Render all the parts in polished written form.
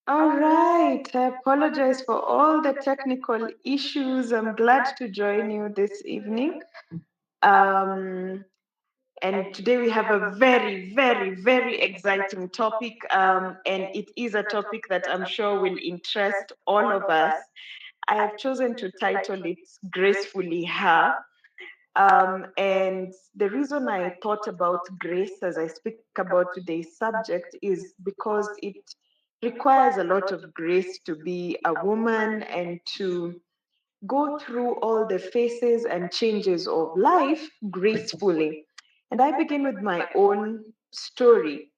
All right. I apologize for all the technical issues. I'm glad to join you this evening. Um, and today we have a very, very, very exciting topic. And it is a topic that I'm sure will interest all of us. I have chosen to title it Gracefully Her. And the reason I thought about grace as I speak about today's subject is because it requires a lot of grace to be a woman and to go through all the phases and changes of life gracefully. And I begin with my own story.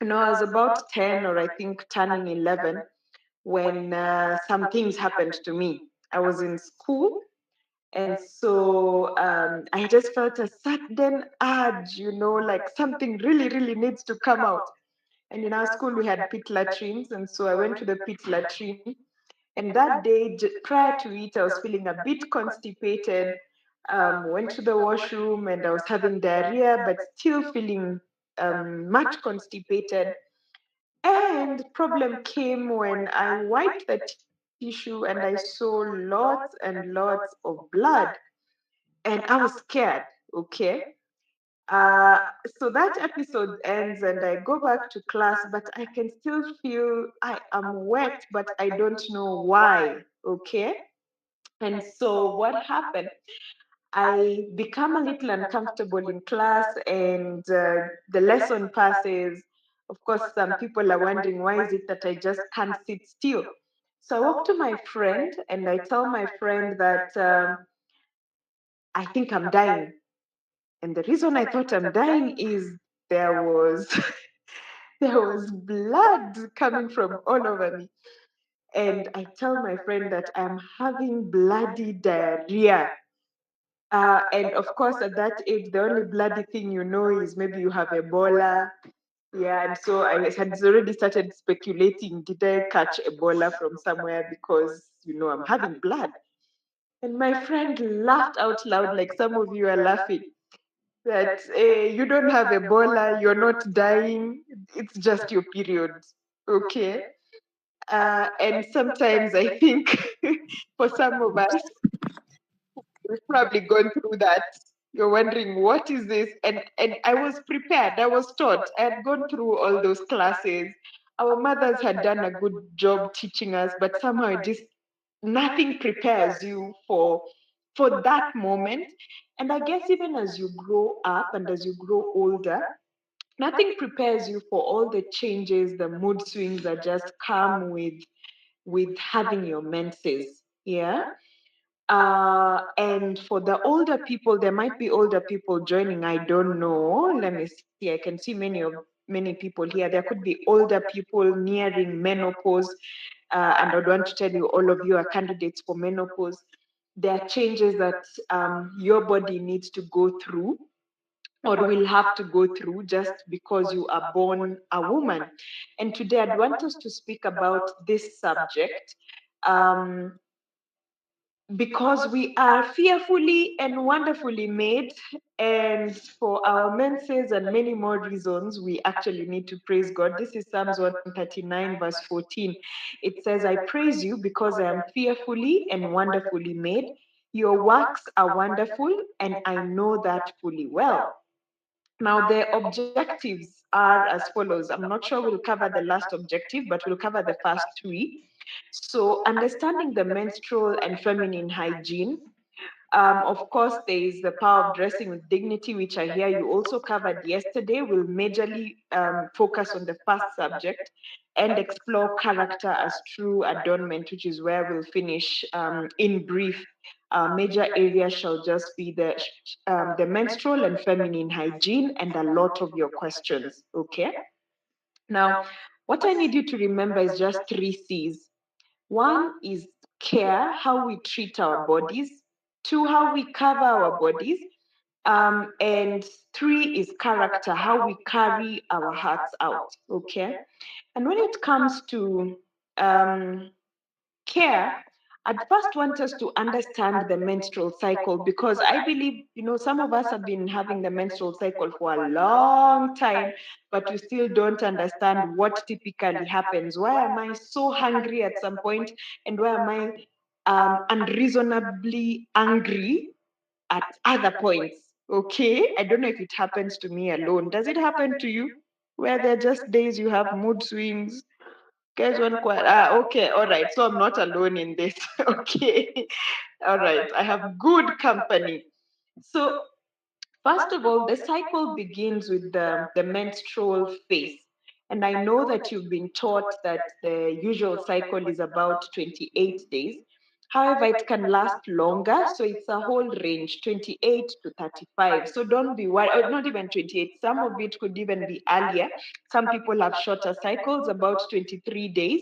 I was about 10 or I think turning 11 when some things happened to me. I was in school and so I just felt a sudden urge, like something really, really needs to come out. And in our school, we had pit latrines. And so I went to the pit latrine. And that day, prior to it, I was feeling a bit constipated. Went to the washroom and I was having diarrhea, but still feeling much constipated. And problem came when I wiped the tissue and I saw lots and lots of blood. And I was scared, okay? Uh, so that episode ends and I go back to class, but I can still feel I am wet, but I don't know why, okay? And so what happened? I become a little uncomfortable in class and the lesson passes. Of course, some people are wondering why is it that I just can't sit still? So I walk to my friend and I tell my friend that I think I'm dying. And the reason I thought I'm dying is there was there was blood coming from all over me. And I tell my friend that I'm having bloody diarrhea. And of course, at that age, the only bloody thing you know is maybe you have Ebola. Yeah, and so I had already started speculating, did I catch Ebola from somewhere because, I'm having blood. And my friend laughed out loud, like some of you are laughing, that you don't have Ebola, you're not dying, it's just your period. Okay. And sometimes I think for some of us, we've probably gone through that. You're wondering what is this? And I was prepared. I was taught. I had gone through all those classes. Our mothers had done a good job teaching us, but somehow it just nothing prepares you for that moment. And I guess even as you grow up and as you grow older, nothing prepares you for all the changes, the mood swings that just come with having your menses. Yeah. And for the older people, there might be older people joining. I don't know. Let me see. I can see many people here. There could be older people nearing menopause, and I would want to tell you, all of you are candidates for menopause. There are changes that your body needs to go through or will have to go through just because you are born a woman. And today I'd want us to speak about this subject. Um, because we are fearfully and wonderfully made, and for our menses and many more reasons, we actually need to praise God. This is Psalms 139, verse 14. It says, I praise you because I am fearfully and wonderfully made. Your works are wonderful, and I know that fully well. Now, the objectives are as follows. I'm not sure we'll cover the last objective, but we'll cover the first three. So, understanding the menstrual and feminine hygiene. Of course, there is the power of dressing with dignity, which I hear you also covered yesterday. We'll majorly focus on the first subject and explore character as true adornment, which is where we'll finish in brief. Major areas shall just be the menstrual and feminine hygiene and a lot of your questions. Okay. Now, what I need you to remember is just three C's. One is care, how we treat our bodies. Two, how we cover our bodies. And three is character, how we carry our hearts out. Okay. And when it comes to care, I'd first want us to understand the menstrual cycle, because I believe, some of us have been having the menstrual cycle for a long time, but we still don't understand what typically happens. Why am I so hungry at some point, and why am I unreasonably angry at other points? Okay, I don't know if it happens to me alone. Does it happen to you, where there are just days you have mood swings? Guys, one quiet. Okay, all right. So I'm not alone in this. Okay, all right. I have good company. So first of all, the cycle begins with the menstrual phase. And I know that you've been taught that the usual cycle is about 28 days. However, it can last longer. So it's a whole range, 28 to 35. So don't be worried, or not even 28. Some of it could even be earlier. Some people have shorter cycles, about 23 days,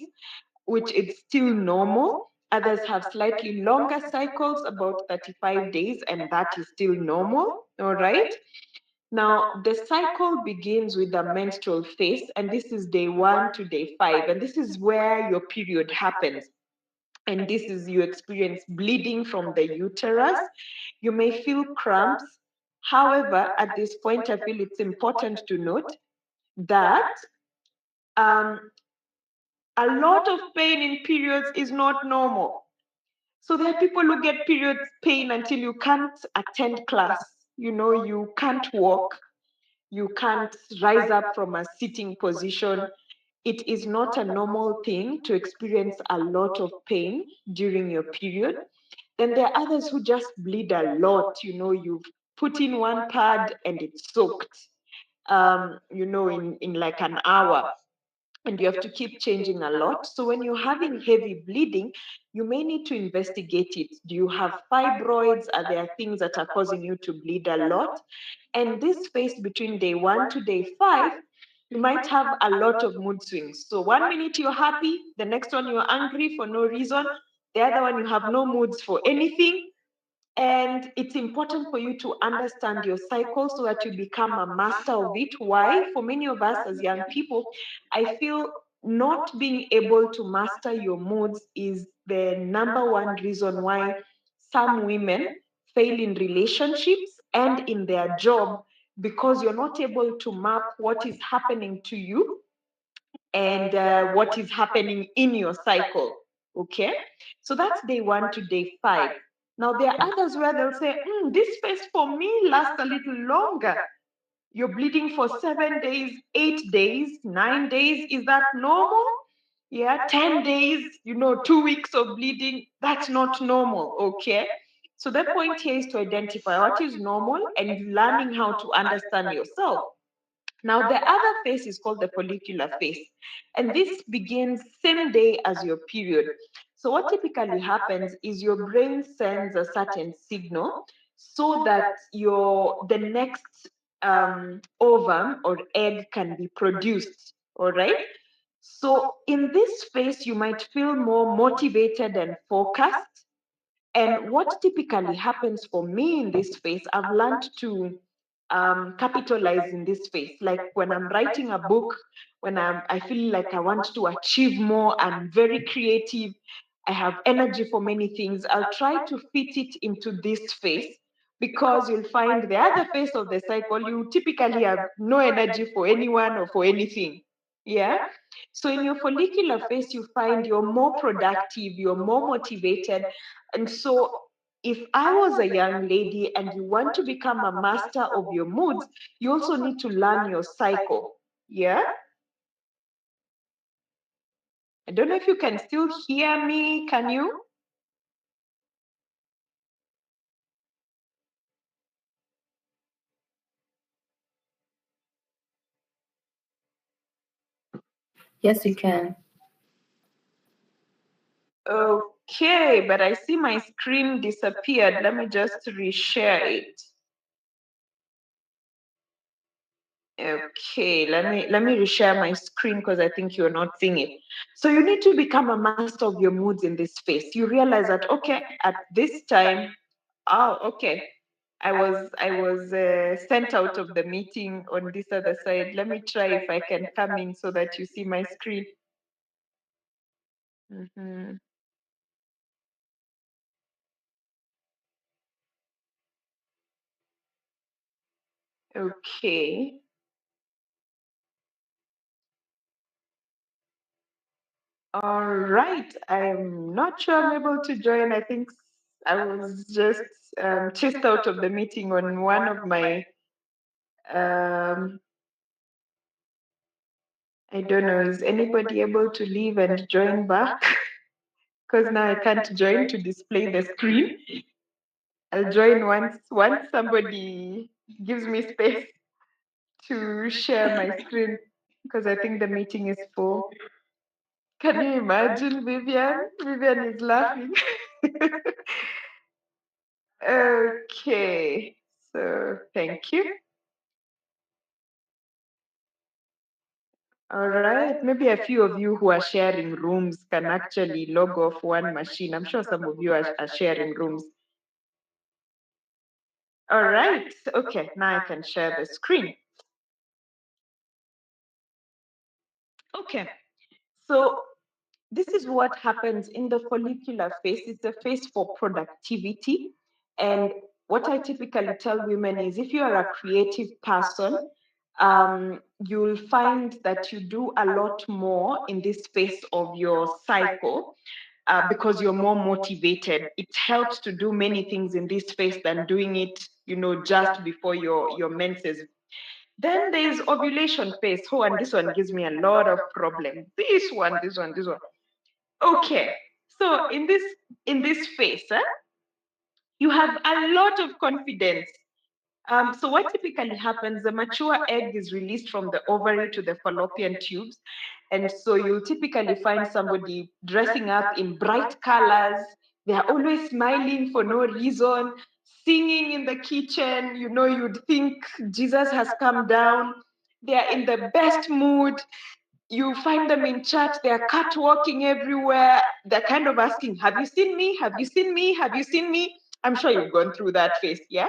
which is still normal. Others have slightly longer cycles, about 35 days, and that is still normal. All right. Now, the cycle begins with the menstrual phase, and this is day 1 to day 5, and this is where your period happens. And this is, you experience bleeding from the uterus. You may feel cramps. However, at this point, I feel it's important to note that um, a lot of pain in periods is not normal. So there are people who get period pain until you can't attend class. You can't walk, you can't rise up from a sitting position. It is not a normal thing to experience a lot of pain during your period. Then there are others who just bleed a lot. You've put in one pad and it's soaked, in like an hour, and you have to keep changing a lot. So when you're having heavy bleeding, you may need to investigate it. Do you have fibroids? Are there things that are causing you to bleed a lot? And this phase between day 1 to day 5, you might have a lot of mood swings. So 1 minute you're happy, the next one you're angry for no reason, the other one you have no moods for anything. And it's important for you to understand your cycle so that you become a master of it. Why? For many of us as young people, I feel not being able to master your moods is the number one reason why some women fail in relationships and in their job, because you're not able to map what is happening to you and what is happening in your cycle. Okay, so that's day 1 to day 5. Now there are others where they'll say, this phase for me lasts a little longer. You're bleeding for 7 days, 8 days, 9 days. Is that normal? Yeah, 10 days, 2 weeks of bleeding. That's not normal. Okay, so the point here is to identify what is normal and learning how to understand yourself. Now, the other phase is called the follicular phase, and this begins same day as your period. So what typically happens is your brain sends a certain signal so that the next ovum or egg can be produced, all right? So in this phase, you might feel more motivated and focused. And what typically happens for me in this phase, I've learned to capitalize in this phase. Like when I'm writing a book, when I feel like I want to achieve more, I'm very creative, I have energy for many things, I'll try to fit it into this phase, because you'll find the other phase of the cycle, you typically have no energy for anyone or for anything. Yeah. So in your follicular phase, you find you're more productive, you're more motivated. And so if I was a young lady and you want to become a master of your moods, you also need to learn your cycle. Yeah. I don't know if you can still hear me. Can you? Yes, you can. Okay, but I see my screen disappeared. Let me just reshare it. Okay, let me reshare my screen because I think you're not seeing it. So you need to become a master of your moods in this phase. You realize that, okay, at this time, oh, okay, I was sent out of the meeting on this other side. Let me try if I can come in so that you see my screen. Okay. All right. I'm not sure I'm able to join. I think I was just chased out of the meeting on one of my, um, I don't know, is anybody able to leave and join back? Because now I can't join to display the screen. I'll join once somebody gives me space to share my screen, because I think the meeting is full. Can you imagine, Vivian? Vivian is laughing. Okay, so thank you. All right, maybe a few of you who are sharing rooms can actually log off one machine. I'm sure some of you are sharing rooms. All right, okay, now I can share the screen. Okay, so this is what happens in the follicular phase. It's a phase for productivity. And what I typically tell women is if you are a creative person, you'll find that you do a lot more in this phase of your cycle because you're more motivated. It helps to do many things in this phase than doing it, just before your menses. Then there's ovulation phase. Oh, and this one gives me a lot of problems. This one. Okay, so in this phase, you have a lot of confidence. So what typically happens, the mature egg is released from the ovary to the fallopian tubes. And so you'll typically find somebody dressing up in bright colors. They're always smiling for no reason, singing in the kitchen. You'd think Jesus has come down. They're in the best mood. You find them in church, they're catwalking everywhere. They're kind of asking, have you seen me? Have you seen me? Have you seen me? I'm sure you've gone through that phase, yeah?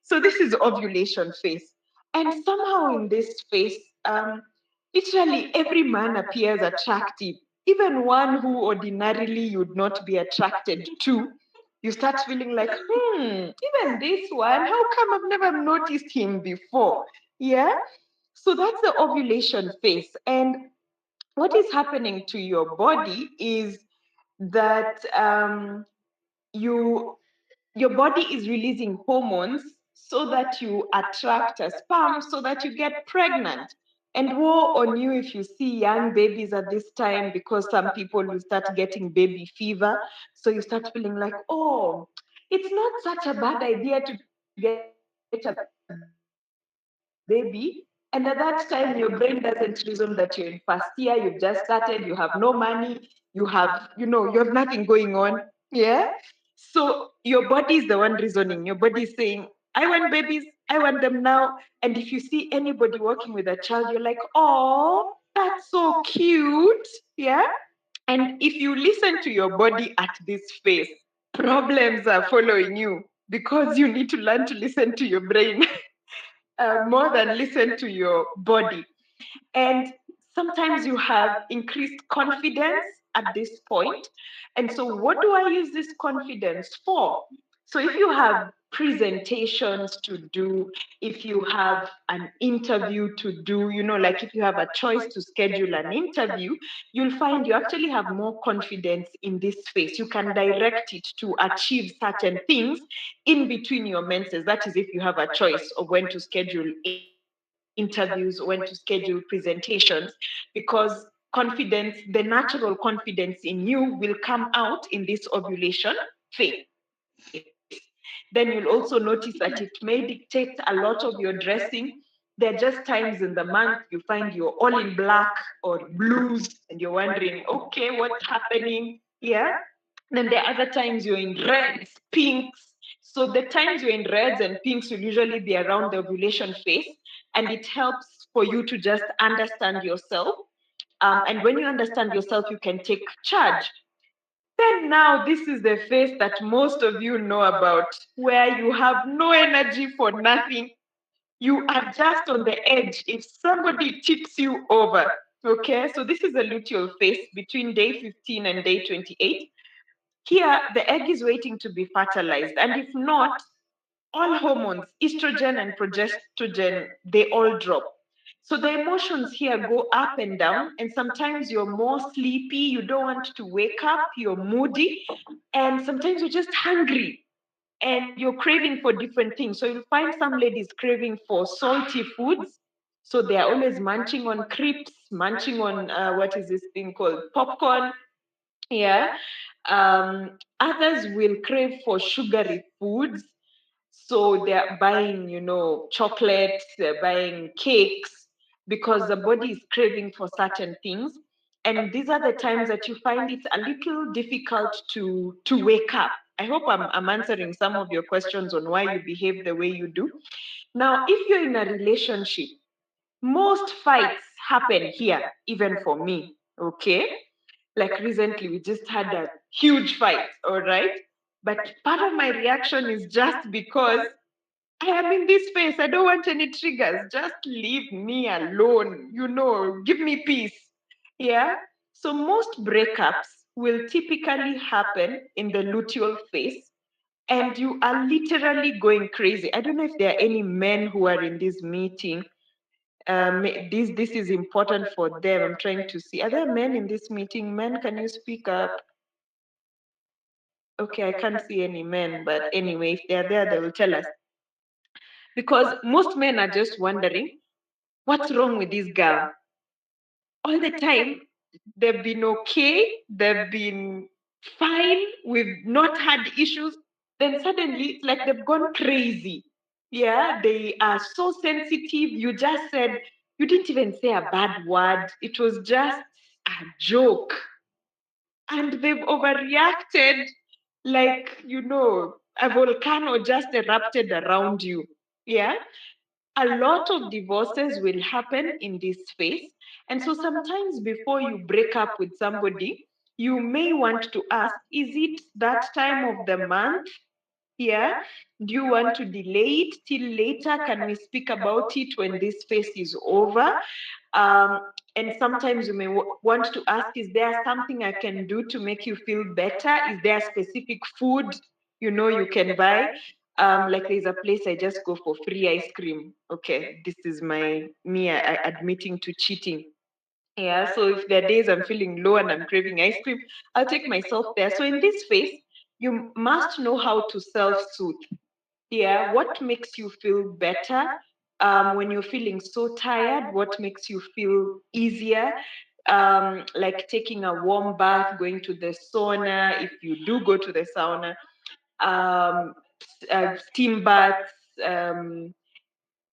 So this is ovulation phase. And somehow in this phase, literally every man appears attractive, even one who ordinarily you'd not be attracted to. You start feeling like, even this one, how come I've never noticed him before? Yeah? So that's the ovulation phase. And what is happening to your body is that you your body is releasing hormones so that you attract a sperm so that you get pregnant. And woe on you if you see young babies at this time, because some people will start getting baby fever. So you start feeling like, oh, it's not such a bad idea to get a baby. And at that time, your brain doesn't reason that you're in first year, you've just started, you have no money, you have nothing going on. Yeah. So your body is the one reasoning. Your body is saying, I want babies, I want them now. And if you see anybody walking with a child, you're like, oh, that's so cute. Yeah. And if you listen to your body at this phase, problems are following you because you need to learn to listen to your brain more than listen to your body. And sometimes you have increased confidence at this point. And so, what do I use this confidence for? So, if you have presentations to do, if you have an interview to do, like if you have a choice to schedule an interview, you'll find you actually have more confidence in this phase. You can direct it to achieve certain things in between your menses. That is, if you have a choice of when to schedule interviews, when to schedule presentations, because confidence, the natural confidence in you will come out in this ovulation phase. Then you'll also notice that it may dictate a lot of your dressing. There are just times in the month you find you're all in black or blues and you're wondering, okay, what's happening? Yeah. Then there are other times you're in reds, pinks. So the times you're in reds and pinks will usually be around the ovulation phase, and it helps for you to just understand yourself. And when you understand yourself, you can take charge. Then now, this is the phase that most of you know about, where you have no energy for nothing. You are just on the edge if somebody tips you over. Okay, so this is the luteal phase between day 15 and day 28. Here, the egg is waiting to be fertilized. And if not, all hormones, estrogen and progesterone, they all drop. So the emotions here go up and down, and sometimes you're more sleepy, you don't want to wake up, you're moody, and sometimes you're just hungry and you're craving for different things. So you'll find some ladies craving for salty foods. So they are always munching on crisps, munching on what is this thing called popcorn. Yeah. Others will crave for sugary foods. So they're buying, chocolates, they're buying cakes because the body is craving for certain things. And these are the times that you find it's a little difficult to wake up. I hope I'm answering some of your questions on why you behave the way you do. Now, if you're in a relationship, most fights happen here, even for me, okay? Like recently, we just had a huge fight, all right? But part of my reaction is just because I am in this space. I don't want any triggers. Just leave me alone. Give me peace. Yeah. So most breakups will typically happen in the luteal phase, and you are literally going crazy. I don't know if there are any men who are in this meeting. This is important for them. I'm trying to see. Are there men in this meeting? Men, can you speak up? Okay, I can't see any men, but anyway, if they're there, they will tell us. Because most men are just wondering, what's wrong with this girl? All the time, they've been okay, they've been fine, we've not had issues. Then suddenly, it's like they've gone crazy. Yeah, they are so sensitive. You just said, you didn't even say a bad word, it was just a joke. And they've overreacted like, a volcano just erupted around you. Yeah. A lot of divorces will happen in this phase. And so sometimes before you break up with somebody, you may want to ask, is it that time of the month? Yeah. Do you want to delay it till later? Can we speak about it when this phase is over? Um, and sometimes you may want to ask, is there something I can do to make you feel better? Is there a specific food you can buy? Like there's a place I just go for free ice cream. Okay, this is me admitting to cheating. Yeah, so if there are days I'm feeling low and I'm craving ice cream, I'll take myself there. So in this phase, you must know how to self-soothe. Yeah, what makes you feel better when you're feeling so tired? What makes you feel easier? Like taking a warm bath, going to the sauna, if you do go to the sauna, um, steam baths,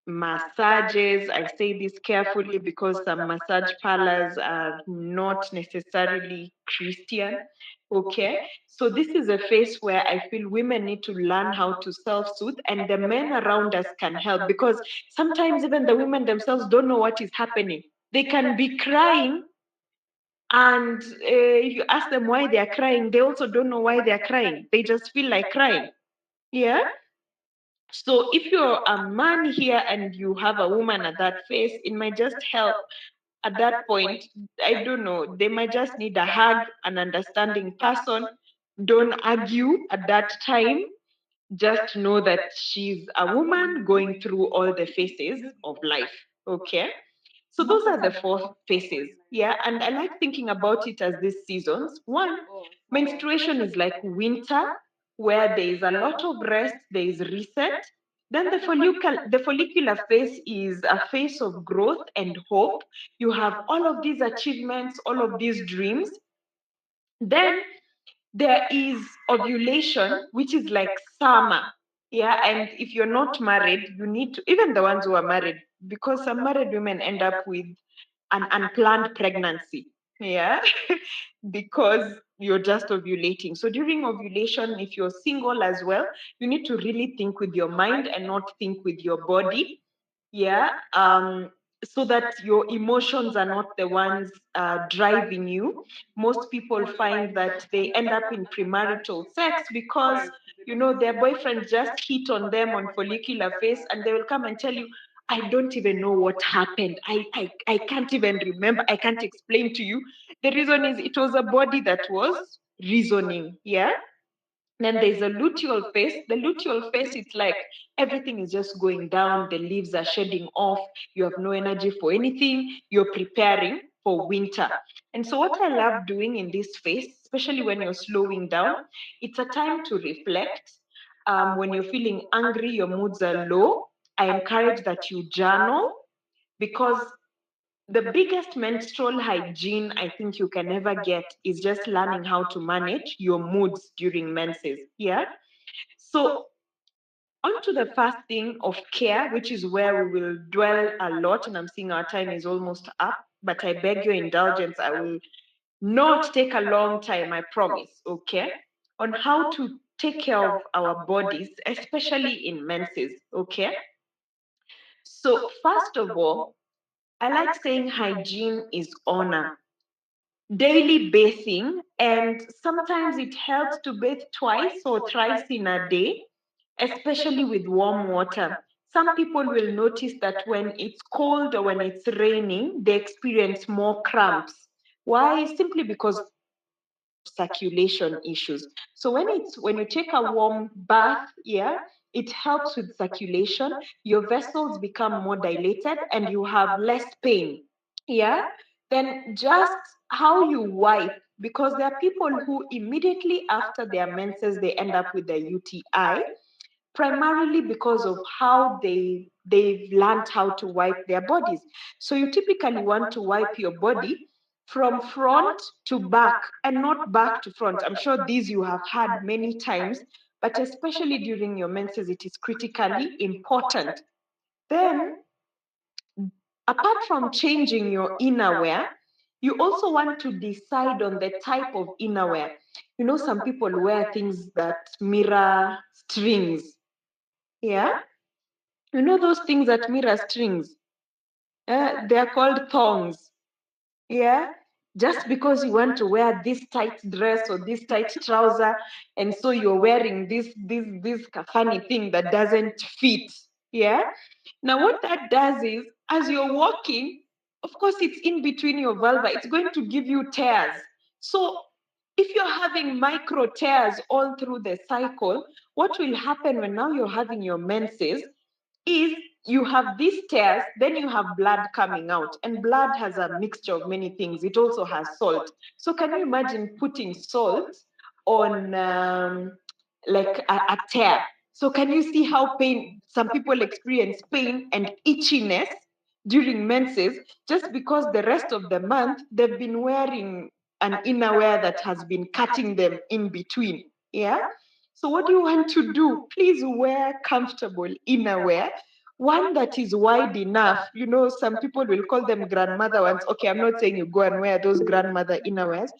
massages. I say this carefully because some massage parlors are not necessarily Christian. Okay, so this is a phase where I feel women need to learn how to self-soothe, and the men around us can help, because sometimes even the women themselves don't know what is happening. They can be crying, and if you ask them why they are crying, they also don't know why they are crying. They just feel like crying. Yeah. So if you're a man here and you have a woman at that phase, it might just help at that point. I don't know. They might just need a hug, an understanding person. Don't argue at that time. Just know that she's a woman going through all the phases of life. Okay. So those are the four phases. Yeah. And I like thinking about it as these seasons. One, menstruation is like winter, where there is a lot of rest, there is reset. Then the follicular phase is a phase of growth and hope. You have all of these achievements, all of these dreams. Then there is ovulation, which is like summer. Yeah, and if you're not married, you need to, even the ones who are married, because some married women end up with an unplanned pregnancy. Yeah, because you're just ovulating. So during ovulation, if you're single as well, you need to really think with your mind and not think with your body. Yeah. So that your emotions are not the ones driving you. Most people find that they end up in premarital sex because their boyfriend just hit on them on follicular phase, and they will come and tell you, I don't even know what happened. I can't even remember. I can't explain to you. The reason is it was a body that was reasoning. Yeah. Then there's a luteal phase. The luteal phase, it's like everything is just going down, the leaves are shedding off, you have no energy for anything, you're preparing for winter. And so, what I love doing in this phase, especially when you're slowing down, it's a time to reflect. When you're feeling angry, your moods are low, I encourage that you journal, because the biggest menstrual hygiene I think you can ever get is just learning how to manage your moods during menses. Yeah. So, on to the first thing of care, which is where we will dwell a lot. And I'm seeing our time is almost up, but I beg your indulgence. I will not take a long time, I promise. Okay. On how to take care of our bodies, especially in menses. Okay. So, first of all, I like saying hygiene is honor. Daily bathing, and sometimes it helps to bathe twice or thrice in a day, especially with warm water. Some people will notice that when it's cold or when it's raining, they experience more cramps. Why? Simply because of circulation issues. So when you take a warm bath, yeah, it helps with circulation. Your vessels become more dilated and you have less pain. Yeah. Then just how you wipe, because there are people who immediately after their menses they end up with a UTI, primarily because of how they've learned how to wipe their bodies. So you typically want to wipe your body from front to back and not back to front. I'm sure these you have had many times, but especially during your menses, it is critically important. Then, apart from changing your innerwear, you also want to decide on the type of innerwear. You know, some people wear things that mirror strings. Yeah. You know those things that mirror strings? They're called thongs. Yeah. Just because you want to wear this tight dress or this tight trouser, and so you're wearing this kafani thing that doesn't fit. Yeah. Now, what that does is, as you're walking, of course, it's in between your vulva, it's going to give you tears. So, if you're having micro tears all through the cycle, what will happen when now you're having your menses is you have these tears, then you have blood coming out. And blood has a mixture of many things. It also has salt. So, can you imagine putting salt on like a tear? So, can you see how pain some people experience pain and itchiness during menses just because the rest of the month they've been wearing an innerwear that has been cutting them in between? Yeah. So, what do you want to do? Please wear comfortable innerwear, one that is wide enough. You know, some people will call them grandmother ones. Okay, I'm not saying you go and wear those grandmother innerwears,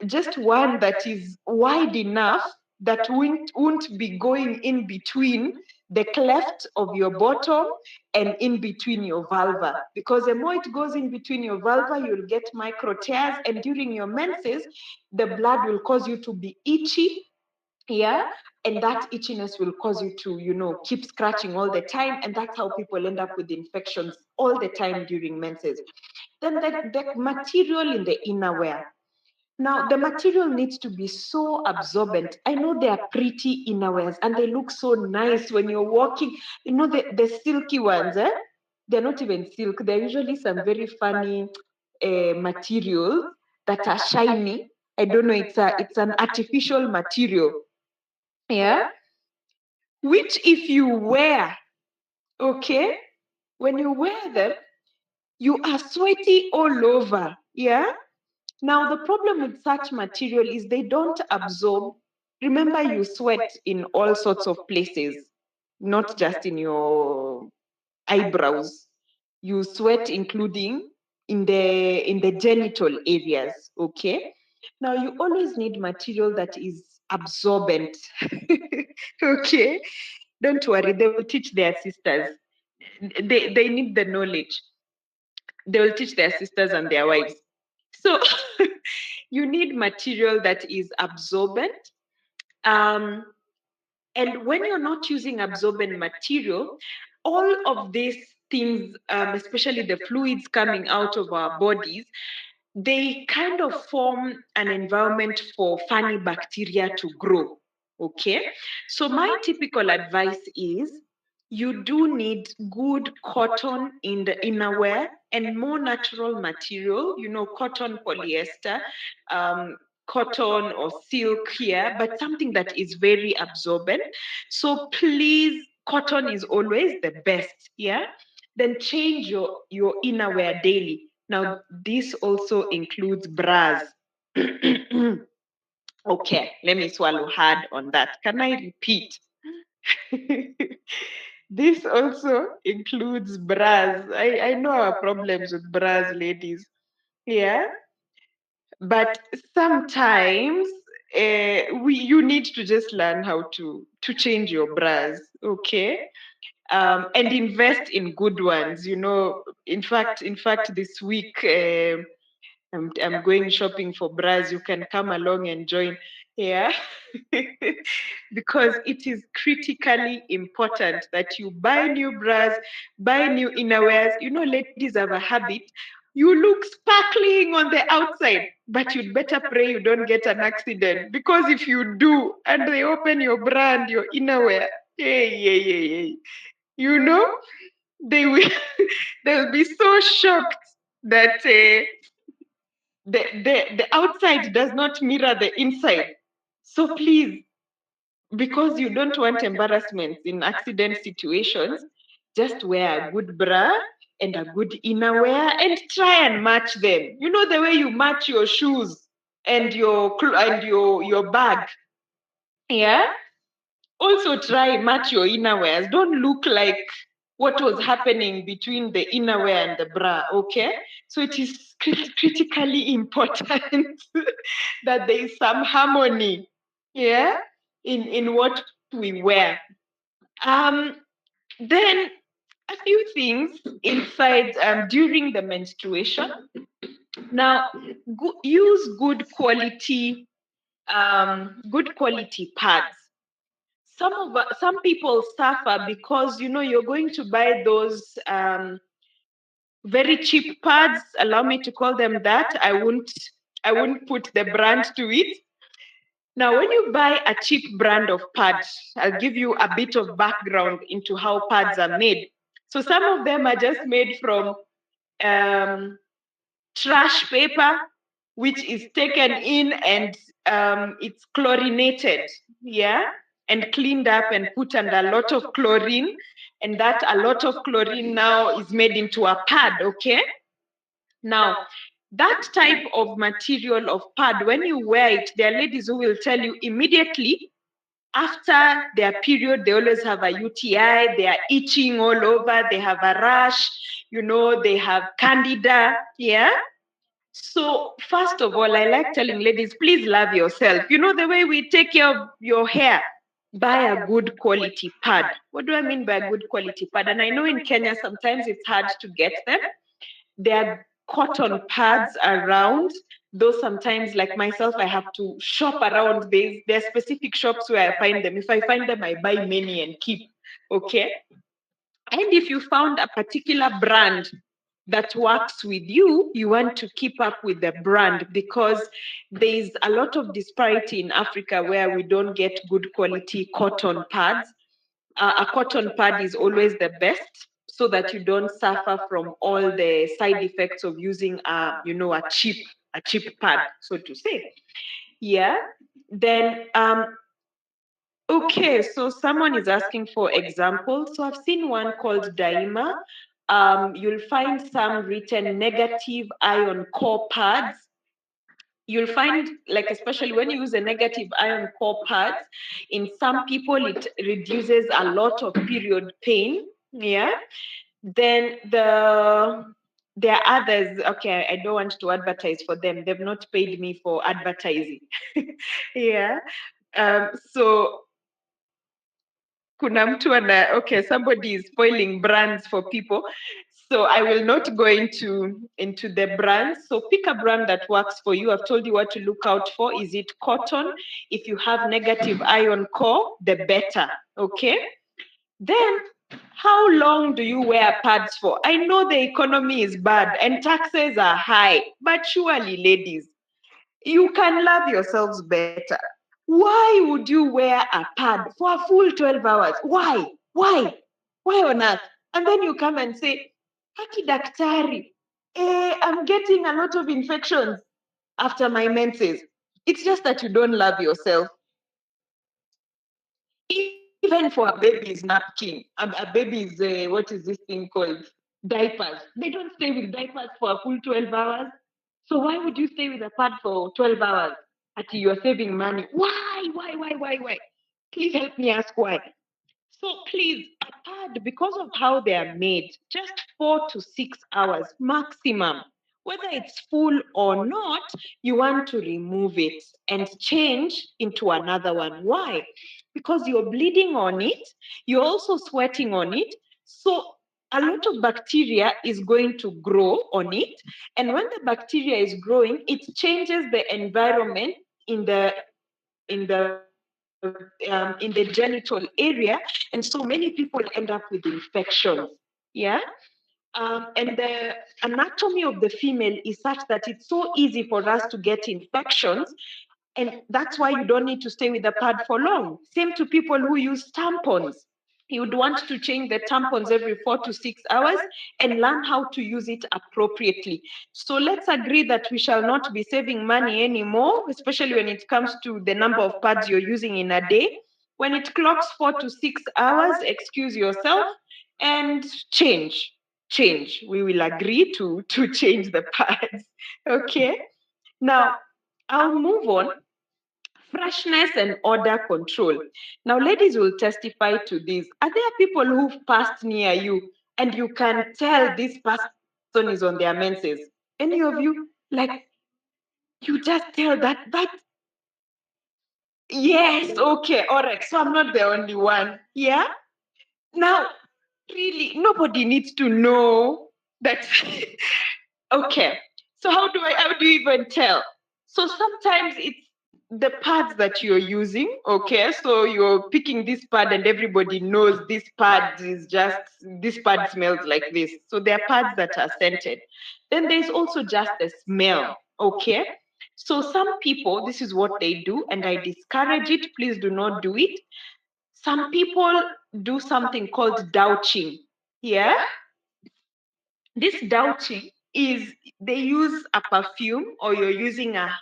just one that is wide enough that won't be going in between the cleft of your bottom and in between your vulva. Because the more it goes in between your vulva, you'll get micro tears. And during your menses, the blood will cause you to be itchy. Yeah. And that itchiness will cause you to, keep scratching all the time. And that's how people end up with infections all the time during menses. Then the material in the innerwear. Now, the material needs to be so absorbent. I know they are pretty innerwears and they look so nice when you're walking. You know, the silky ones, they're not even silk. They're usually some very funny materials that are shiny. I don't know, it's an artificial material. Yeah. Which if you wear, okay, when you wear them, you are sweaty all over. Yeah. Now, the problem with such material is they don't absorb. Remember, you sweat in all sorts of places, not just in your eyebrows. You sweat including in the genital areas, okay? Now, you always need material that is absorbent, okay? Don't worry, they will teach their sisters. They need the knowledge. They will teach their sisters and their wives. So you need material that is absorbent. Um, and when you're not using absorbent material, all of these things, especially the fluids coming out of our bodies, they kind of form an environment for funny bacteria to grow. Okay, so my typical advice is you do need good cotton in the innerwear and more natural material, cotton, polyester, um, cotton or silk here, but something that is very absorbent. So please, cotton is always the best, yeah? Then change your innerwear daily. Now, this also includes bras. Okay, let me swallow hard on that. Can I repeat? This also includes bras. I know our problems with bras, ladies. Yeah. But sometimes you need to just learn how to change your bras, okay? And invest in good ones. In fact, this week I'm going shopping for bras. You can come along and join. Yeah. Because it is critically important that you buy new bras, buy new innerwears. Ladies have a habit. You look sparkling on the outside, but you'd better pray you don't get an accident. Because if you do, and they open your brand, your innerwear, hey, you know, they will they'll be so shocked that the outside does not mirror the inside. So please, because you don't want embarrassments in accident situations, just wear a good bra and a good innerwear and try and match them. The way you match your shoes and your bag. Yeah. Also try match your innerwears. Don't look like what was happening between the innerwear and the bra, okay? So it is critically important that there is some harmony, yeah, in what we wear. Then a few things inside during the menstruation. Now, use good quality pads. Some people suffer because you're going to buy those very cheap pads. Allow me to call them that. I won't put the brand to it. Now, when you buy a cheap brand of pads, I'll give you a bit of background into how pads are made. So some of them are just made from trash paper, which is taken in and it's chlorinated, yeah, and cleaned up and put under a lot of chlorine. And that a lot of chlorine now is made into a pad, okay? Now, that type of material of pad, when you wear it, there are ladies who will tell you immediately after their period, they always have a UTI, they are itching all over, they have a rash, they have candida, yeah? So, first of all, I like telling ladies, please love yourself. The way we take care of your hair, buy a good quality pad. What do I mean by a good quality pad? And I know in Kenya, sometimes it's hard to get them. There are cotton pads around, though sometimes, like myself, I have to shop around. There are specific shops where I find them. If I find them, I buy many and keep, okay? And if you found a particular brand that works with you, you want to keep up with the brand, because there's a lot of disparity in Africa where we don't get good quality cotton pads. A cotton pad is always the best, so that you don't suffer from all the side effects of using a cheap pad, so to say. Yeah. Then okay, so someone is asking for examples. So I've seen one called Daima. You'll find some written negative ion core pads. You'll find, like, especially when you use a negative ion core pads, in some people it reduces a lot of period pain. Yeah. Then there are others. Okay, I don't want to advertise for them. They've not paid me for advertising. Yeah. So kuna mtu okay, somebody is spoiling brands for people, so I will not go into the brands. So pick a brand that works for you. I've told you what to look out for. Is it cotton? If you have negative ion core, the better. Okay. Then how long do you wear pads for? I know the economy is bad and taxes are high, but surely, ladies, you can love yourselves better. Why would you wear a pad for a full 12 hours? Why? Why on earth? And then you come and say, Haki daktari, I'm getting a lot of infections after my menses. It's just that you don't love yourself. Even for a baby's napkin, a baby's, what is this thing called? Diapers. They don't stay with diapers for a full 12 hours. So why would you stay with a pad for 12 hours until you're saving money? Why? Please help me ask why. So please, a pad, because of how they are made, just 4 to 6 hours maximum. Whether it's full or not, you want to remove it and change into another one. Why? Because you're bleeding on it, you're also sweating on it. So a lot of bacteria is going to grow on it. And when the bacteria is growing, it changes the environment in the genital area, and so many people end up with infections. Yeah. And the anatomy of the female is such that it's so easy for us to get infections, and that's why you don't need to stay with the pad for long. Same to people who use tampons. You would want to change the tampons every 4 to 6 hours and learn how to use it appropriately. So let's agree that we shall not be saving money anymore, especially when it comes to the number of pads you're using in a day. When it clocks 4 to 6 hours, excuse yourself and change. Change. We will agree to change the pads. Okay. Now, I'll move on. Freshness and odor control. Now, ladies will testify to this. Are there people who've passed near you and you can tell this person is on their menses? Any of you? Like, you just tell that. Yes, okay, all right. So I'm not the only one. Yeah? Now, really, nobody needs to know that. Okay. So how do you even tell? So sometimes it's the pads that you're using, okay? So you're picking this pad and everybody knows this pad smells like this. So there are pads that are scented. Then there's also just the smell, okay? So some people, this is what they do, and I discourage it. Please do not do it. Some people do something called douching. Yeah? This douching is they use a perfume, or you're using a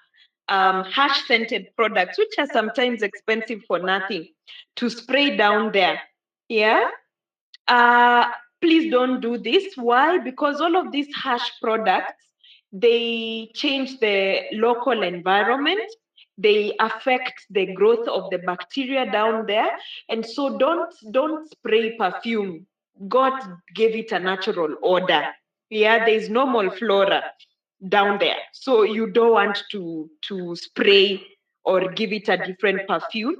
harsh scented products, which are sometimes expensive for nothing, to spray down there. Yeah. Uh, Please don't do this. Why? Because all of these harsh products, they change the local environment. They affect the growth of the bacteria down there. And so don't spray perfume. God gave it a natural odor. Yeah, there's normal flora down there. So you don't want to spray or give it a different perfume.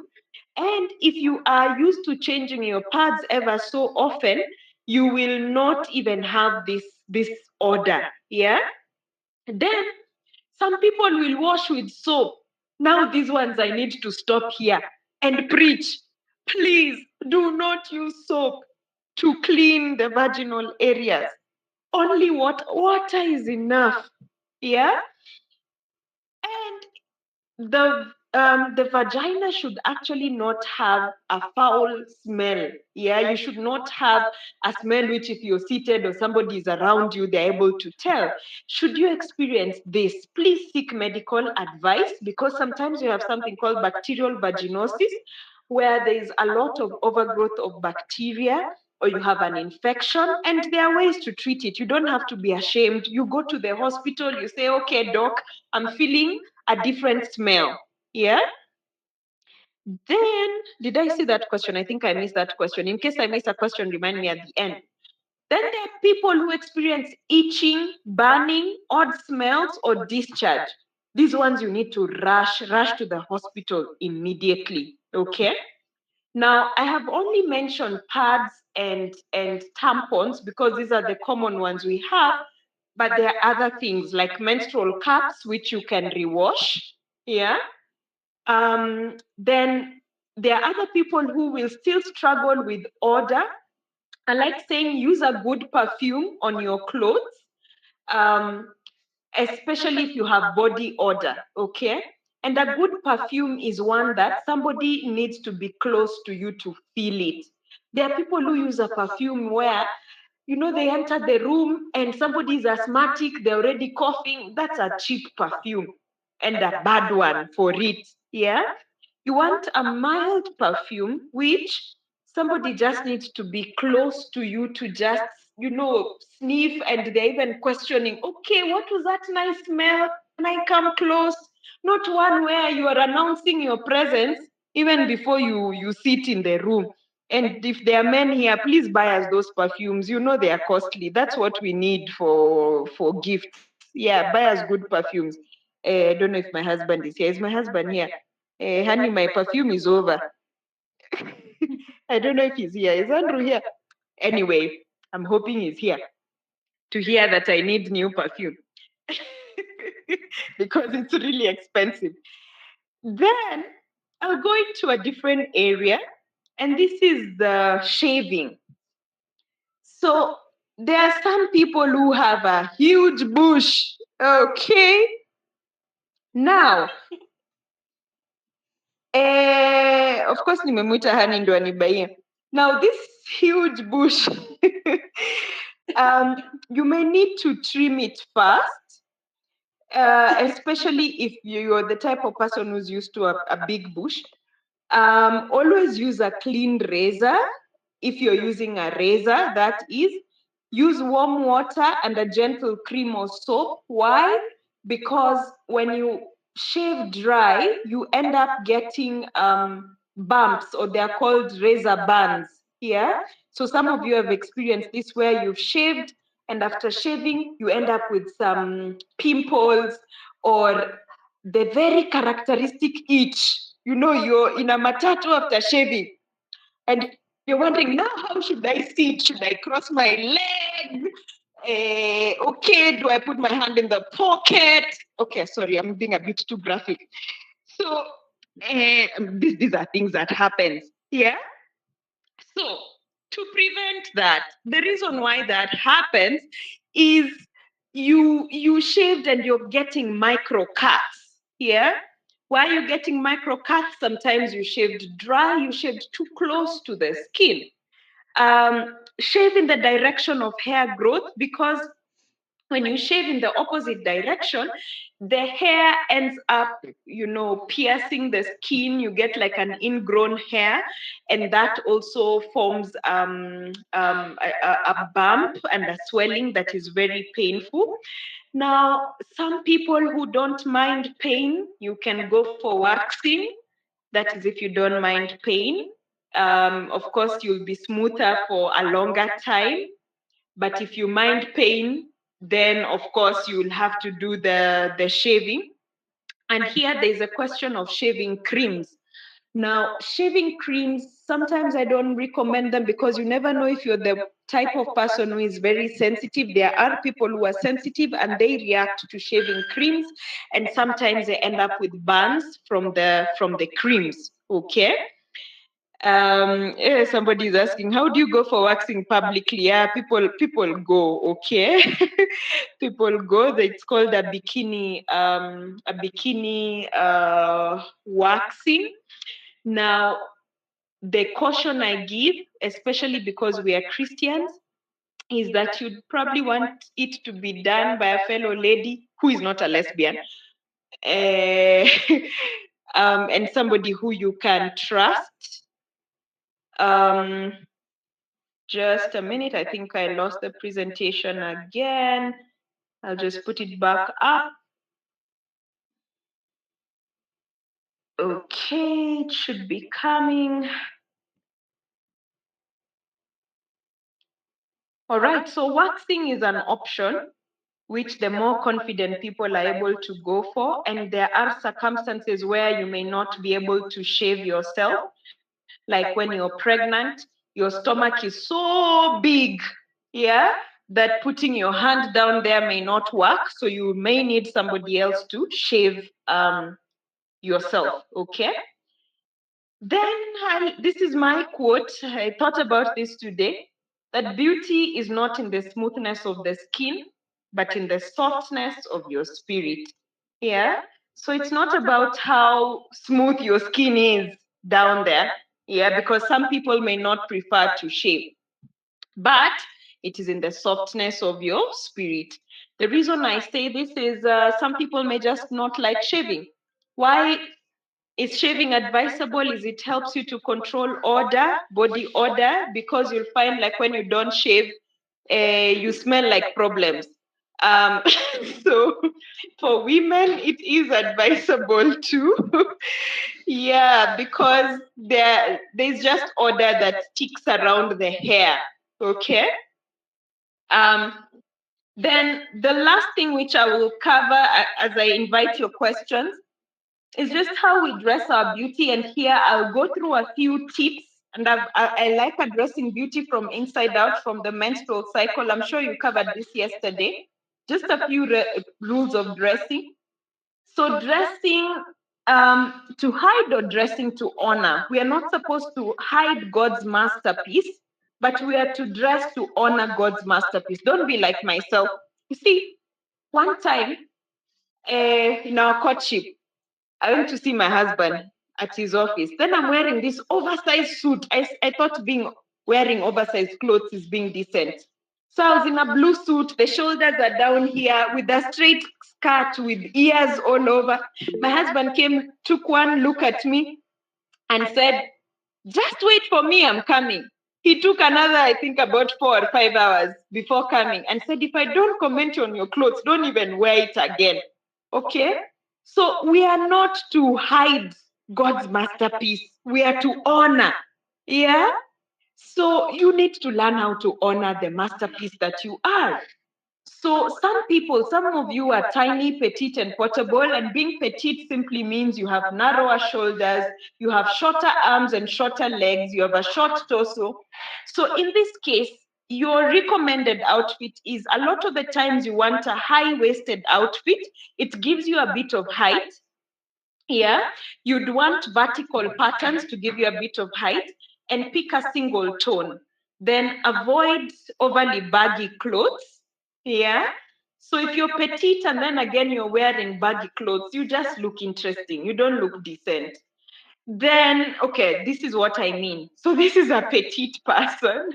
And if you are used to changing your pads ever so often, you will not even have this odor. Yeah. Then some people will wash with soap. Now these ones I need to stop here and preach. Please do not use soap to clean the vaginal areas. Only water is enough. Yeah. And the vagina should actually not have a foul smell. Yeah, you should not have a smell which, if you're seated or somebody is around you, they're able to tell. Should you experience this, please seek medical advice, because sometimes you have something called bacterial vaginosis, where there is a lot of overgrowth of bacteria, or you have an infection, and there are ways to treat it. You don't have to be ashamed. You go to the hospital, you say, okay, doc, I'm feeling a different smell. Yeah. Then, did I see that question? I think I missed that question. In case I missed a question, remind me at the end. Then there are people who experience itching, burning, odd smells, or discharge. These ones you need to rush to the hospital immediately. Okay. Now, I have only mentioned pads and tampons because these are the common ones we have, but there are other things like menstrual cups, which you can rewash. Yeah. Then there are other people who will still struggle with odor. I like saying use a good perfume on your clothes, especially if you have body odor, okay? And a good perfume is one that somebody needs to be close to you to feel it. There are people who use a perfume where, they enter the room and somebody is asthmatic, they're already coughing. That's a cheap perfume and a bad one for it. Yeah. You want a mild perfume, which somebody just needs to be close to you to just, sniff, and they're even questioning, okay, what was that nice smell? Can I come close? Not one where you are announcing your presence even before you sit in the room. And if there are men here, please buy us those perfumes. They are costly. That's what we need for gifts. Yeah, buy us good perfumes. I don't know if my husband is here. Is my husband here? Honey, my perfume is over. I don't know if he's here. Is Andrew here? Anyway, I'm hoping he's here to hear that I need new perfume because it's really expensive. Then I'll go into a different area, and this is the shaving. So there are some people who have a huge bush. Okay. Now, of course, nimemwita Hani ndo anibaie. Now, this huge bush, you may need to trim it first, especially if you're the type of person who's used to a big bush. Always use a clean razor. If you're using a razor, that is, use warm water and a gentle cream or soap. Why? Because when you shave dry, you end up getting bumps, or they're called razor burns. Yeah. So some of you have experienced this where you've shaved, and after shaving, you end up with some pimples or the very characteristic itch. You're in a matatu after shaving, and you're wondering, now how should I sit? Should I cross my leg? Okay, do I put my hand in the pocket? Okay, sorry, I'm being a bit too graphic. So these are things that happen. Yeah. So to prevent that, the reason why that happens is you shaved and you're getting micro cuts. Yeah. Why are you getting micro cuts? Sometimes you shaved dry, you shaved too close to the skin. Shave in the direction of hair growth, because when you shave in the opposite direction, the hair ends up, piercing the skin. You get like an ingrown hair, and that also forms a bump and a swelling that is very painful. Now, some people who don't mind pain, you can go for waxing. That is if you don't mind pain. Of course, you'll be smoother for a longer time. But if you mind pain, then of course you'll have to do the shaving. And here there's a question of shaving creams. Now, shaving creams, sometimes I don't recommend them because you never know if you're the type of person who is very sensitive. There are people who are sensitive and they react to shaving creams, and sometimes they end up with burns from the creams. Okay. Somebody is asking, how do you go for waxing publicly? Yeah, people go. Okay. People go. It's called a bikini waxing. Now, the caution I give, especially because we are Christians, is that you'd probably want it to be done by a fellow lady who is not a lesbian, and somebody who you can trust. Just a minute, I think I lost the presentation again. I'll just put it back up. Okay, it should be coming. All right, so waxing is an option which the more confident people are able to go for, and there are circumstances where you may not be able to shave yourself, like when you're pregnant, your stomach is so big, yeah, that putting your hand down there may not work, so you may need somebody else to shave yourself. Okay. Then this is my quote. I thought about this today, that beauty is not in the smoothness of the skin, but in the softness of your spirit. Yeah. So it's not about how smooth your skin is down there, yeah, because some people may not prefer to shave, but it is in the softness of your spirit. The reason I say this is some people may just not like shaving. Why is shaving advisable? Is it helps you to control odor, body odor, because you'll find like when you don't shave, you smell like problems. Um, so for women, it is advisable too. Yeah, because there's just odor that sticks around the hair. Okay. Um, then the last thing which I will cover as I invite your questions is just how we dress our beauty. And here I'll go through a few tips. And I like addressing beauty from inside out, from the menstrual cycle. I'm sure you covered this yesterday. Just a few rules of dressing. So dressing to hide or dressing to honor. We are not supposed to hide God's masterpiece, but we are to dress to honor God's masterpiece. Don't be like myself. You see, one time in our courtship, I went to see my husband at his office. Then I'm wearing this oversized suit. I thought wearing oversized clothes is being decent. So I was in a blue suit. The shoulders are down here with a straight skirt with ears all over. My husband came, took one look at me and said, "Just wait for me, I'm coming." He took another, I think, about 4 or 5 hours before coming and said, "If I don't comment on your clothes, don't even wear it again." Okay? So we are not to hide God's masterpiece. We are to honor. Yeah? So you need to learn how to honor the masterpiece that you are. So some of you are tiny, petite, and portable, and being petite simply means you have narrower shoulders, you have shorter arms and shorter legs, you have a short torso. So in this case, your recommended outfit is, a lot of the times you want a high-waisted outfit. It gives you a bit of height. Yeah, you'd want vertical patterns to give you a bit of height, and pick a single tone. Then avoid overly baggy clothes. Yeah. So if you're petite and then again you're wearing baggy clothes, you just look interesting. You don't look decent. Then, okay, this is what I mean. So this is a petite person.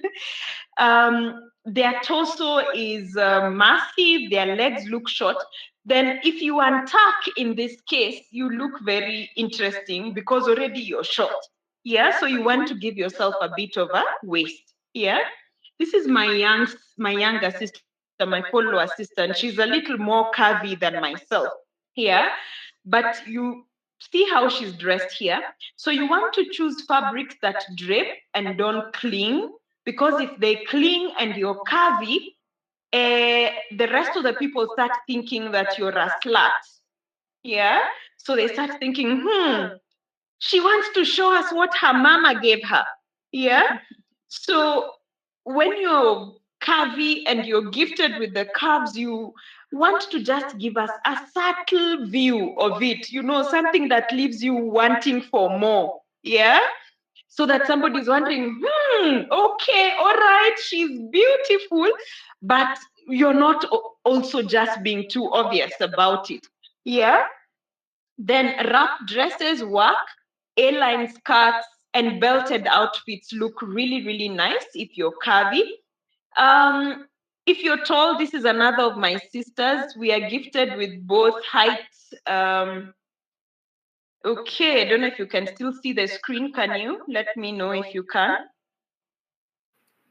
Their torso is massive, their legs look short. Then if you untuck in this case, you look very interesting because already you're short. Yeah, so you want to give yourself a bit of a waist. Yeah. This is my younger sister, my follow assistant. She's a little more curvy than myself. Yeah. But you see how she's dressed here. So you want to choose fabrics that drape and don't cling, because if they cling and you're curvy, the rest of the people start thinking that you're a slut. Yeah. So they start thinking, she wants to show us what her mama gave her. Yeah. So when you're curvy and you're gifted with the curves, you want to just give us a subtle view of it, something that leaves you wanting for more. Yeah. So that somebody's wondering, okay, all right, she's beautiful, but you're not also just being too obvious about it. Yeah. Then wrap dresses work, A-line skirts, and belted outfits look really, really nice if you're curvy. If you're tall, this is another of my sisters. We are gifted with both height. Okay, I don't know if you can still see the screen. Can you let me know if you can?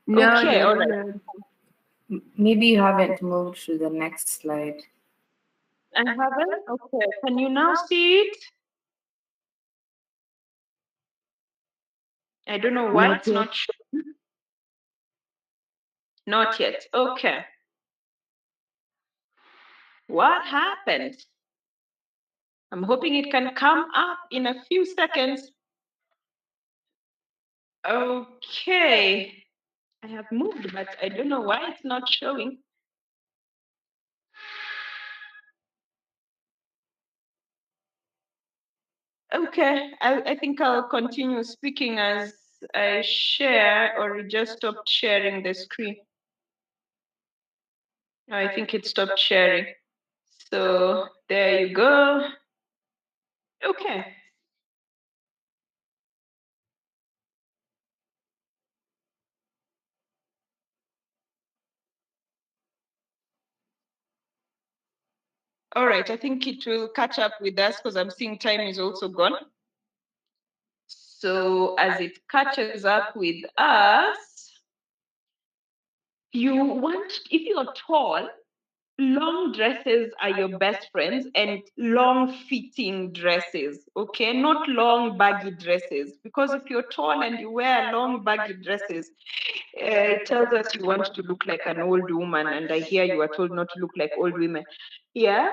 No, Okay, all you're right. good. Maybe you haven't moved to the next slide. I haven't? Okay. Can you now see it? I don't know why it's not showing. Not yet. Okay. What happened? I'm hoping it can come up in a few seconds. Okay. I have moved, but I don't know why it's not showing. Okay, I think I'll continue speaking as I share, or it just stopped sharing the screen. I think it stopped sharing. So there you go. Okay. All right, I think it will catch up with us because I'm seeing time is also gone. So as it catches up with us, you want, if you're tall, long dresses are your best friends, and long fitting dresses, okay? Not long baggy dresses, because if you're tall and you wear long baggy dresses, it tells us you want to look like an old woman, and I hear you are told not to look like old women. Yeah.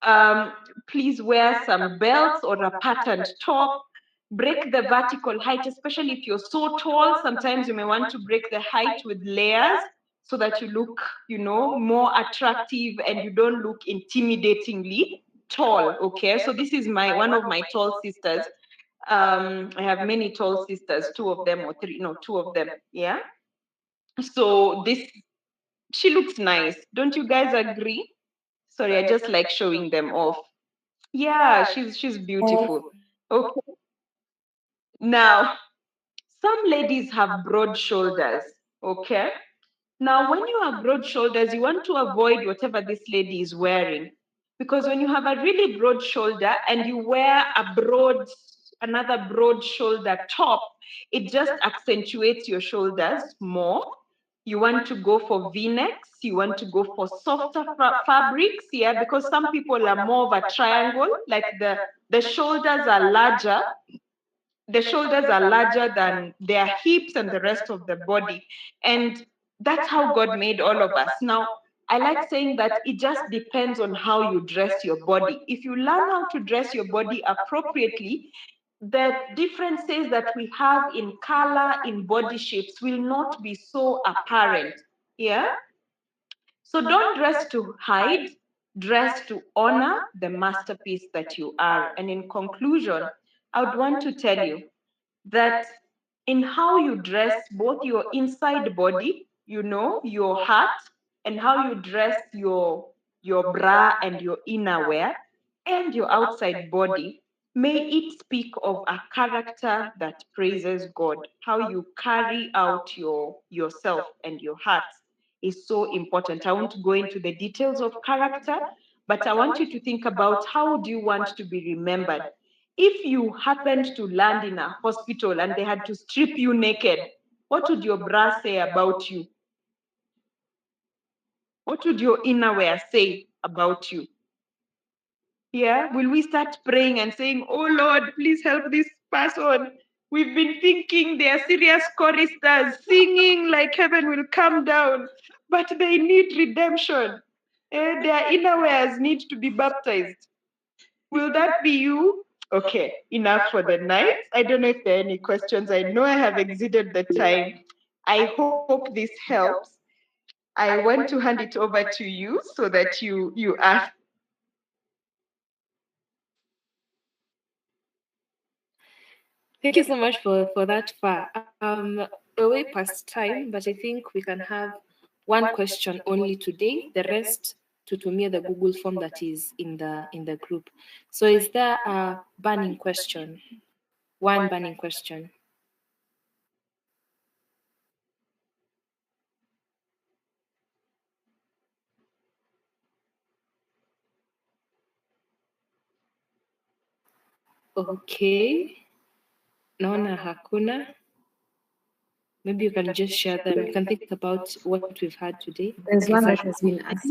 Um, Please wear some belts or a patterned top. Break the vertical height, especially if you're so tall. Sometimes you may want to break the height with layers so that you look, more attractive and you don't look intimidatingly tall. Okay, so this is my one of my tall sisters. I have many tall sisters, two of them or three, no, two of them. Yeah. So this, she looks nice. Don't you guys agree? Sorry, I just like showing them off. Yeah, she's beautiful. Okay. Now, some ladies have broad shoulders. Okay. Now, when you have broad shoulders, you want to avoid whatever this lady is wearing. Because when you have a really broad shoulder and you wear another broad shoulder top, it just accentuates your shoulders more. You want to go for V-necks, you want to go for softer fabrics, yeah, because some people are more of a triangle, like the shoulders are larger, than their hips and the rest of the body. And that's how God made all of us. Now, I like saying that it just depends on how you dress your body. If you learn how to dress your body appropriately, the differences that we have in color, in body shapes will not be so apparent. Yeah? So don't dress to hide, dress to honor the masterpiece that you are. And in conclusion, I would want to tell you that in how you dress both your inside body, your heart, and how you dress your bra and your inner wear and your outside body, may it speak of a character that praises God. How you carry out yourself and your heart is so important. I won't go into the details of character, but I want you to think about how do you want to be remembered. If you happened to land in a hospital and they had to strip you naked, what would your bra say about you? What would your innerwear say about you? Yeah, will we start praying and saying, "Oh Lord, please help this person. We've been thinking they are serious choristers, singing like heaven will come down, but they need redemption. Their innerwears need to be baptized." Will that be you? Okay, enough for the night. I don't know if there are any questions. I know I have exceeded the time. I hope this helps. I want to hand it over to you so that you ask. Thank you so much for that far. We're way past time, but I think we can have one question only today. The rest tutumia the Google form that is in the group. So is there a burning question? One burning question. Okay. Naona hakuna. Maybe you can just share them. You can think about what we've had today. There's one that has been asked.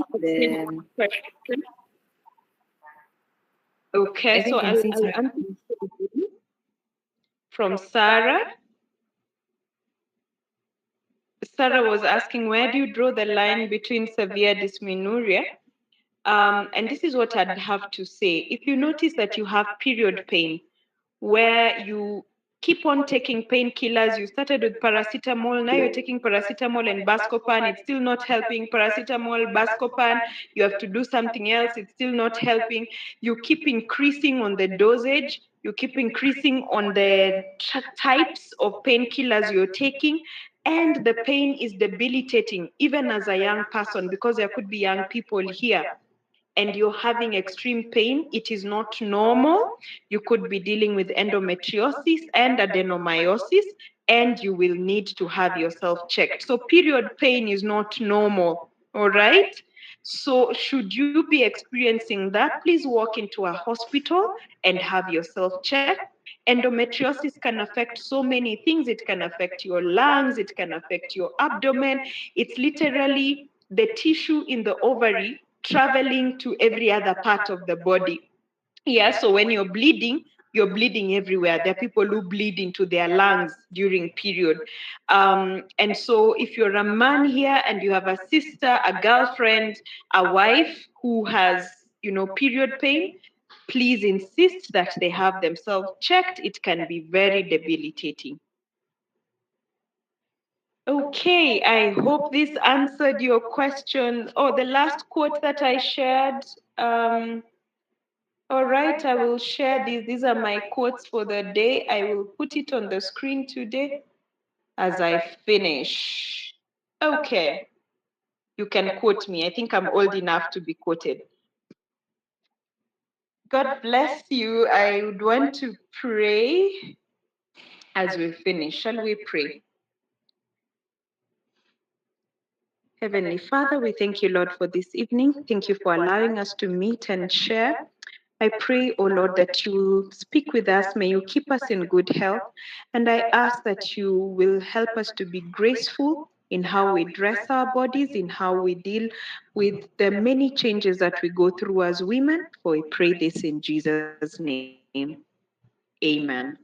Okay, so I'll answer from Sarah. Sarah was asking, where do you draw the line between severe dysmenorrhea? And this is what I'd have to say. If you notice that you have period pain, where you keep on taking painkillers, you started with paracetamol, now you're taking paracetamol and Buscopan, it's still not helping. Paracetamol, Buscopan, you have to do something else, it's still not helping. You keep increasing on the dosage, you keep increasing on the types of painkillers you're taking, and the pain is debilitating even as a young person, because there could be young people here. and you're having extreme pain, it is not normal. You could be dealing with endometriosis and adenomyosis, and you will need to have yourself checked. So period pain is not normal, all right? So should you be experiencing that, please walk into a hospital and have yourself checked. Endometriosis can affect so many things. It can affect your lungs, it can affect your abdomen. It's literally the tissue in the ovary traveling to every other part of the body. Yeah, so when you're bleeding everywhere. There are people who bleed into their lungs during period. And so if you're a man here and you have a sister, a girlfriend, a wife who has, period pain, please insist that they have themselves checked. It can be very debilitating. Okay, I hope this answered your question. Oh, the last quote that I shared. All right, I will share these. These are my quotes for the day. I will put it on the screen today as I finish. Okay, you can quote me. I think I'm old enough to be quoted. God bless you. I would want to pray as we finish. Shall we pray? Heavenly Father, we thank you, Lord, for this evening. Thank you for allowing us to meet and share. I pray, O Lord, that you will speak with us. May you keep us in good health. And I ask that you will help us to be graceful in how we dress our bodies, in how we deal with the many changes that we go through as women. For we pray this in Jesus' name. Amen.